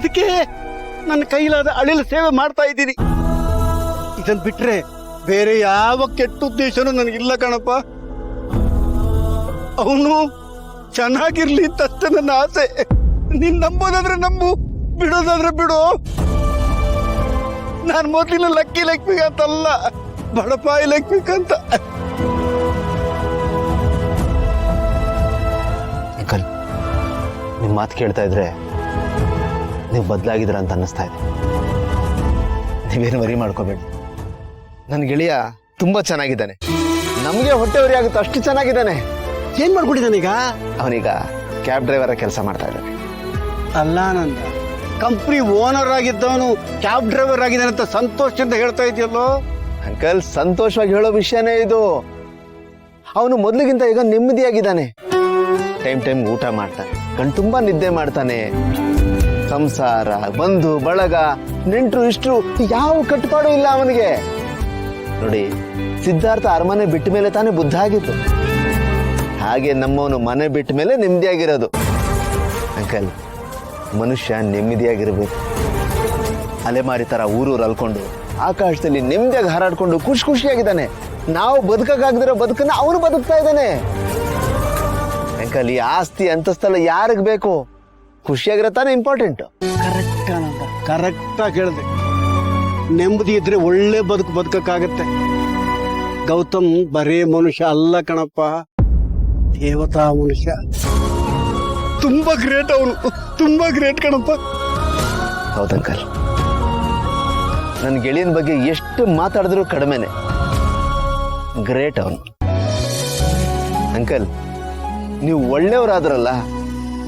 ಅದಕ್ಕೆ ನನ್ನ ಕೈಲಾದ ಅಳಿಲು ಸೇವೆ ಮಾಡ್ತಾ ಇದ್ದೀನಿ. ಇದನ್ ಬಿಟ್ರೆ ಬೇರೆ ಯಾವ ಕೆಟ್ಟ ಉದ್ದೇಶನೂ ನನಗಿಲ್ಲ ಕಣಪ್ಪ. ಅವನು ಚೆನ್ನಾಗಿರ್ಲಿ ಅಂತಷ್ಟೇ ನನ್ನ ಆಸೆ. ನೀನ್ ನಂಬೋದಾದ್ರೆ ನಂಬು, ಬಿಡೋದಾದ್ರೆ ಬಿಡು. ನಾನು ಮೊದಲಿನ ಲಕ್ಕಿ ಲಕ್ಷ್ಮಿಗ ಅಂತಲ್ಲ, ಬಡಪಾಯಿ ಲಕ್ಷ್ಮಿಗಂತ. ಅಂಕಲ್, ನಿಮ್ಮ ಮಾತು ಕೇಳ್ತಾ ಇದ್ರೆ ನೀವು ಬದಲಾಗಿದ್ದೀರ ಅಂತ ಅನ್ನಿಸ್ತಾ ಇದೆ. ನೀವೇನು ವರಿ ಮಾಡ್ಕೋಬೇಡಿ. ನನ್ನ ಗೆಳೆಯ ತುಂಬಾ ಚೆನ್ನಾಗಿದ್ದಾನೆ. ನಮಗೆ ಹೊಟ್ಟೆ ಉರಿ ಆಗುತ್ತೆ, ಅಷ್ಟು ಚೆನ್ನಾಗಿದ್ದಾನೆ. ಏನ್ ಮಾಡ್ಕೊಂಡಿದ್ದಾನೀಗ? ಅವನೀಗ ಕ್ಯಾಬ್ ಡ್ರೈವರ್ ಕೆಲಸ ಮಾಡ್ತಾ ಇದ್ದಾನೆ. ಅಲ್ಲ ನಂದ, ಕಂಪ್ನಿ ಓನರ್ ಆಗಿದ್ದವನು ಕ್ಯಾಬ್ ಡ್ರೈವರ್ ಆಗಿದ್ದಾನೆ ಅಂತ ಸಂತೋಷದಿಂದ ಹೇಳ್ತಾ ಇದೆಯಲ್ಲೋ. ಅಂಕಲ್, ಸಂತೋಷವಾಗಿ ಹೇಳೋ ವಿಷಯನೇ ಇದು. ಅವನು ಮೊದಲಿಗಿಂತ ಈಗ ನೆಮ್ಮದಿಯಾಗಿದ್ದಾನೆ. ಟೈಮ್ ಊಟ ಮಾಡ್ತಾನೆ, ಕಣ್ತುಂಬಾ ನಿದ್ದೆ ಮಾಡ್ತಾನೆ. ಸಂಸಾರ, ಬಂಧು ಬಳಗ, ನೆಂಟ್ರು ಇಷ್ಟ್ರು ಯಾವ ಕಟ್ಟುಪಾಡು ಇಲ್ಲ ಅವನಿಗೆ. ನೋಡಿ, ಸಿದ್ಧಾರ್ಥ ಅರಮನೆ ಬಿಟ್ಟ ಮೇಲೆ ತಾನೇ ಬುದ್ಧ ಆಗಿತ್ತು. ಹಾಗೆ ನಮ್ಮವನು ಮನೆ ಬಿಟ್ಟ ಮೇಲೆ ನೆಮ್ಮದಿಯಾಗಿರೋದು. ಅಂಕಲ್, ಮನುಷ್ಯ ನೆಮ್ಮದಿಯಾಗಿರ್ಬೇಕು. ಅಲೆಮಾರಿ ತರ ಊರೂರು ಅಲ್ಕೊಂಡು ಆಕಾಶದಲ್ಲಿ ನೆಮ್ಮದಿಯಾಗಿ ಹಾರಾಡ್ಕೊಂಡು ಖುಷಿಯಾಗಿದ್ದಾನೆ. ನಾವು ಬದುಕಕ್ಕಾಗದಿರೋ ಬದುಕನ್ನ ಅವನು ಬದುಕ್ತಾ ಇದ್ದಾನೆ. ಅಂಕಲ್, ಈ ಆಸ್ತಿ ಅಂತಸ್ತಲ್ಲ ಯಾರಿಗ್ ಬೇಕು? ಖುಷಿಯಾಗಿರೋ ತಾನೇ ಇಂಪಾರ್ಟೆಂಟ್. ಕರೆಕ್ಟ್ ಆಗಿ ಹೇಳಿದೆ. ನೆಮ್ಮದಿ ಇದ್ರೆ ಒಳ್ಳೆ ಬದುಕಕ್ಕಾಗತ್ತೆ. ಗೌತಮ್ ಬರೇ ಮನುಷ್ಯ ಅಲ್ಲ ಕಣಪ್ಪ, ದೇವತಾ ಮನುಷ್ಯ. ತುಂಬಾ ಗ್ರೇಟ್ ಅವನು, ತುಂಬಾ ಗ್ರೇಟ್ ಕಣಪ್ಪ. ಹೌದಂಕಲ್, ನನ್ನ ಗೆಳೆಯನ ಬಗ್ಗೆ ಎಷ್ಟು ಮಾತಾಡಿದ್ರು ಕಡಿಮೆನೆ. ಗ್ರೇಟ್ ಅವನು. ಅಂಕಲ್, ನೀವು ಒಳ್ಳೆಯವರಾದ್ರಲ್ಲ,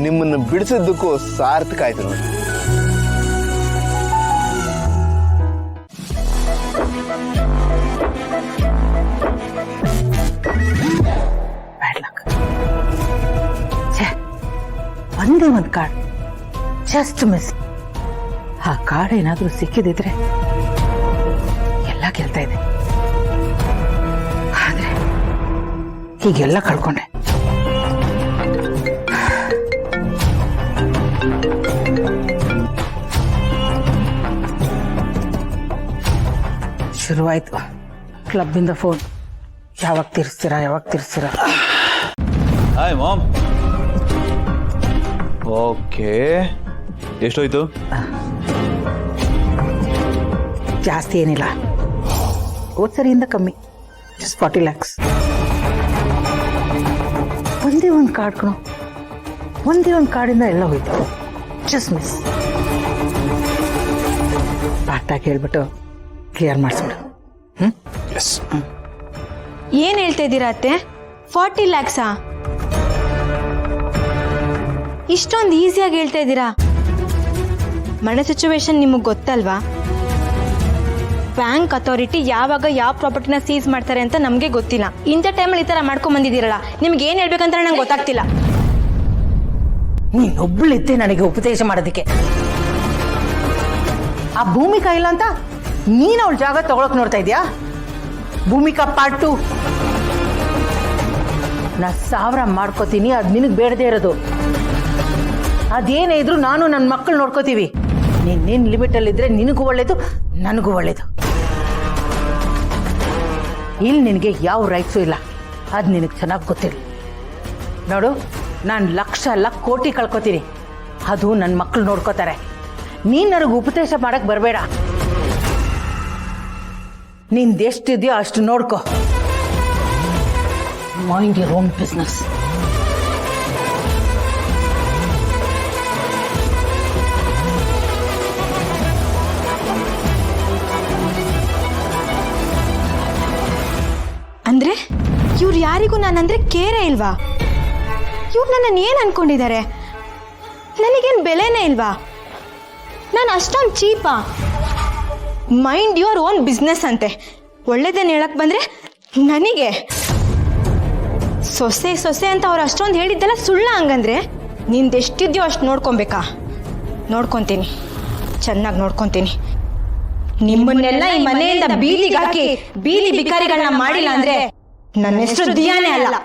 ನಿಮ್ಮನ್ನು ಬಿಡಿಸಿದ್ದಕ್ಕೂ ಸಾರ್ಥಕ ಆಯ್ತು ನೋಡಿ. ಒಂದೇ ಒಂದು ಕಾರ್ಡ್ ಜಸ್ಟ್ ಮಿಸ್. ಆ ಕಾರ್ಡ್ ಏನಾದ್ರೂ ಸಿಕ್ಕಿದಿದ್ರೆ ಎಲ್ಲ ಗೆಲ್ತಾ ಇದೆ. ಆದ್ರೆ ಹೀಗೆಲ್ಲ ಕಳ್ಕೊಂಡೆ. ಶುರುವಾಯ್ತು ಕ್ಲಬ್ಬಿಂದ ಫೋನ್. ಯಾವಾಗ ತೀರಿಸ್ತೀರಾ? Hi mom. ಓಕೆ, ಎಷ್ಟೋಯ್ತು? ಜಾಸ್ತಿ ಏನಿಲ್ಲ, ಹೋದ್ ಸರಿಯಿಂದ ಕಮ್ಮಿ, ಜಸ್ಟ್ 40 lakhs. ಒಂದೇ ಒಂದು ಕಾರ್ಡ್ ಕಣೋ, ಒಂದೇ ಒಂದು ಕಾರ್ಡಿಂದ ಎಲ್ಲ ಹೋಯ್ತು. Just miss. ಪಾಠಾಗಿ ಹೇಳ್ಬಿಟ್ಟು ಕ್ಲಿಯರ್ ಮಾಡಿಸ್ಬಿಡು. ಏನ್ ಹೇಳ್ತಾ ಇದ್ದೀರಾ ಅತ್ತೆ? 40 lakhs? ಇಷ್ಟೊಂದು ಈಸಿಯಾಗಿ ಹೇಳ್ತಾ ಇದ್ದೀರಾ? ಮನೆ ಸಿಚುವೇಶನ್ ನಿಮಗೆ ಗೊತ್ತಲ್ವಾ? ಬ್ಯಾಂಕ್ ಅಥಾರಿಟಿ ಯಾವಾಗ ಯಾವ ಪ್ರಾಪರ್ಟಿನ ಸೀಸ್ ಮಾಡ್ತಾರೆ ಅಂತ ನಮಗೆ ಗೊತ್ತಿಲ್ಲ. ಇಂಥ ಟೈಮಲ್ಲಿ ಈ ಥರ ಮಾಡ್ಕೊಂಡ್ ಬಂದಿದ್ದೀರಲ್ಲ, ನಿಮ್ಗೆ ಏನು ಹೇಳ್ಬೇಕಂತ ನಂಗೆ ಗೊತ್ತಾಗ್ತಿಲ್ಲ. ನೀನೊಬ್ಬಳಿದ್ದೆ ನನಗೆ ಉಪದೇಶ ಮಾಡೋದಕ್ಕೆ. ಆ ಭೂಮಿಕಾ ಇಲ್ಲ ಅಂತ ನೀನು ಅವಳ ಜಾಗ ತಗೊಳಕ್ ನೋಡ್ತಾ ಇದೀಯಾ? ಭೂಮಿಕಾ ಪಾರ್ಟ್ 2. ನಾ 1000 ಮಾಡ್ಕೋತೀನಿ, ಅದು ನಿನಗೆ ಬೇಡದೇ ಇರೋದು. ಅದೇನೇ ಇದ್ರು ನಾನು ನನ್ನ ಮಕ್ಕಳು ನೋಡ್ಕೋತೀವಿ. ನೀನ್ ಲಿಮಿಟಲ್ಲಿದ್ರೆ ನಿನಗೂ ಒಳ್ಳೇದು, ನನಗೂ ಒಳ್ಳೇದು. ಇಲ್ಲಿ ನಿನಗೆ ಯಾವ ರೈಟ್ಸು ಇಲ್ಲ, ಅದು ನಿನಗೆ ಚೆನ್ನಾಗಿ ಗೊತ್ತಿಲ್ಲ. ನೋಡು, ನಾನು ಲಕ್ಷ ಕೋಟಿ ಕಳ್ಕೊತೀನಿ, ಅದು ನನ್ನ ಮಕ್ಕಳು ನೋಡ್ಕೋತಾರೆ. ನೀನು ನನಗೆ ಉಪದೇಶ ಮಾಡಕ್ಕೆ ಬರಬೇಡ. ನಿಂದೆಷ್ಟಿದೆಯೋ ಅಷ್ಟು ನೋಡ್ಕೋ. Mind your own business. ಅಂದ್ರೆ ಇವ್ರು ಯಾರಿಗೂ ನಾನಂದ್ರೆ ಕೇರೇ ಇಲ್ವಾ? ಇವ್ರು ನನ್ನನ್ನು ಏನು ಅನ್ಕೊಂಡಿದ್ದಾರೆ? ನನಗೇನು ಬೆಲೆನೇ ಇಲ್ವಾ? ನಾನು ಅಷ್ಟೊಂದು ಚೀಪಾ? ಮೈಂಡ್ ಯುವರ್ ಓನ್ ಬಿಸ್ನೆಸ್ ಅಂತೆ. ಒಳ್ಳೇದೇನು ಹೇಳಕ್ ಬಂದ್ರೆ ನನಗೆ ಸೊಸೆ ಅಂತ ಅವ್ರು ಅಷ್ಟೊಂದು ಹೇಳಿದ್ದೆಲ್ಲ ಸುಳ್ಳ? ಹಂಗಂದ್ರೆ ನಿಂದೆಷ್ಟಿದ್ಯೋ ಅಷ್ಟು ನೋಡ್ಕೊಬೇಕಾ? ನೋಡ್ಕೊತೀನಿ, ಚೆನ್ನಾಗಿ ನೋಡ್ಕೊತೀನಿ. ನಿಮ್ಮನ್ನೆಲ್ಲ ಈ ಮನೆಯಿಂದ ಬೀದಿಗೆ ಹಾಕಿ ಬೀದಿ ಬಿಕಾರಿಗಳನ್ನ ಮಾಡಿಲ್ಲ ಅಂದ್ರೆ ನನ್ನ ಹೆಸರು ದಿಯಾನೇ ಅಲ್ಲ.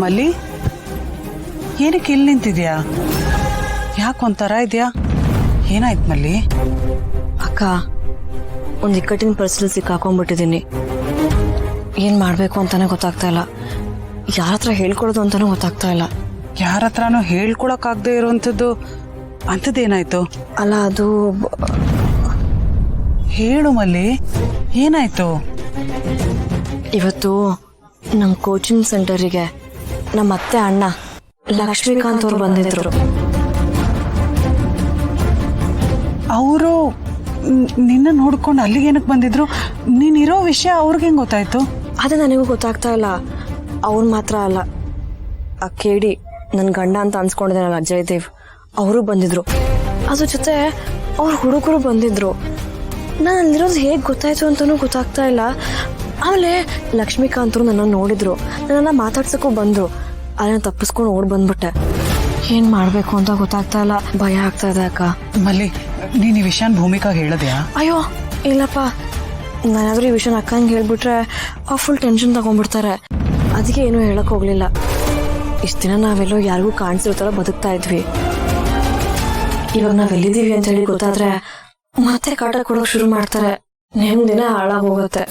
ಮಲ್ಲಿ ಏನಕ್ಕೆ ಇಲ್ಲಿ ನಿಂತಿದ್ಯಾ? ಯಾಕೊಂಥರ ಇದೆಯಾ? ಏನಾಯ್ತು ಮಲ್ಲಿ? ಅಕ್ಕ, ಒಂದು ಇಕ್ಕಟ್ಟಿನ ಪರಿಸ್ಥಿತಿ ಸಿಕ್ಕಾಕೊಂಡ್ಬಿಟ್ಟಿದ್ದೀನಿ. ಏನು ಮಾಡಬೇಕು ಅಂತಾನೆ ಗೊತ್ತಾಗ್ತಾ ಇಲ್ಲ. ಯಾರ ಹತ್ರ ಹೇಳ್ಕೊಡೋದು ಅಂತಾನೂ ಗೊತ್ತಾಗ್ತಾ ಇಲ್ಲ. ಯಾರ ಹತ್ರನೂ ಹೇಳ್ಕೊಳಕ್ಕಾಗದೆ ಇರುವಂಥದ್ದು ಅಂಥದ್ದೇನಾಯ್ತು? ಅಲ್ಲ, ಅದು ಹೇಳು ಮಲ್ಲಿ, ಏನಾಯ್ತು? ಇವತ್ತು ನಮ್ಮ ಕೋಚಿಂಗ್ ಸೆಂಟರಿಗೆ ನಮ್ಮ ಅತ್ತೆ ಅಣ್ಣ ಲಕ್ಷ್ಮೀಕಾಂತ್ ಅವ್ರು ಬಂದಿದ್ರು. ಅವರು ನಿನ್ನ ನೋಡ್ಕೊಂಡು ಅಲ್ಲಿಗೆ ಏನಕ್ಕೆ ಬಂದಿದ್ರು? ನೀನಿರೋ ವಿಷಯ ಅವ್ರಿಗೆ ಹೆಂಗೆ ಗೊತ್ತಾಯ್ತು? ಅದೇ ನನಗೂ ಗೊತ್ತಾಗ್ತಾ ಇಲ್ಲ. ಅವ್ರು ಮಾತ್ರ ಅಲ್ಲ, ಆ ಕೇಡಿ ನನ್ನ ಗಂಡ ಅಂತ ಅನ್ಸ್ಕೊಂಡಿದ್ದಾನಲ್ಲ ಜಯದೇವ್, ಅವರು ಬಂದಿದ್ರು. ಅದ್ರ ಜೊತೆ ಅವ್ರ ಹುಡುಗರು ಬಂದಿದ್ರು. ನಾನು ಅಲ್ಲಿರೋದು ಹೇಗೆ ಗೊತ್ತಾಯ್ತು ಅಂತಲೂ ಗೊತ್ತಾಗ್ತಾ ಇಲ್ಲ. ಆಮೇಲೆ ಲಕ್ಷ್ಮೀಕಾಂತರು ನನ್ನ ನೋಡಿದ್ರು, ನನ್ನನ್ನು ಮಾತಾಡ್ಸೋಕ್ಕೂ ಬಂದರು. ಅಲ್ಲಿನ ತಪ್ಪಿಸ್ಕೊಂಡು ಓಡ್ ಬಂದ್ಬಿಟ್ಟೆ. ಏನು ಮಾಡಬೇಕು ಅಂತ ಗೊತ್ತಾಗ್ತಾ ಇಲ್ಲ. ಭಯ ಆಗ್ತಾ ಇದೆ ಅಕ್ಕ. ಮಲ್ಲಿ, ನೀನು ಈ ವಿಷಯನ ಭೂಮಿಕಾಗೆ ಹೇಳದ್ಯಾ? ಅಯ್ಯೋ ಇಲ್ಲಪ್ಪ, ನಾನಾದ್ರೂ ಈ ವಿಷಯನ ಅಕ್ಕಂಗೆ ಹೇಳ್ಬಿಟ್ರೆ ಅವ್ರು ಫುಲ್ ಟೆನ್ಷನ್ ತಗೊಂಡ್ಬಿಡ್ತಾರೆ. ಅದಕ್ಕೆ ಏನೂ ಹೇಳಕ್ ಹೋಗ್ಲಿಲ್ಲ. ಇಷ್ಟು ದಿನ ನಾವೆಲ್ಲೋ ಯಾರಿಗೂ ಕಾಣಿಸಿರೋ ಥರ ಬದುಕ್ತಾ ಇದ್ವಿ. ಇವಾಗ ನಾವೆಲ್ಲಿದ್ದೀವಿ ಅಂತ ಹೇಳಿ ಗೊತ್ತಾದ್ರೆ ಮತ್ತೆ ಕಾಟ ಕೊಡೋಕೆ ಶುರು ಮಾಡ್ತಾರೆ. ನೆಮ್ಮದಿನ ಹಾಳಾಗೋಗುತ್ತೆ.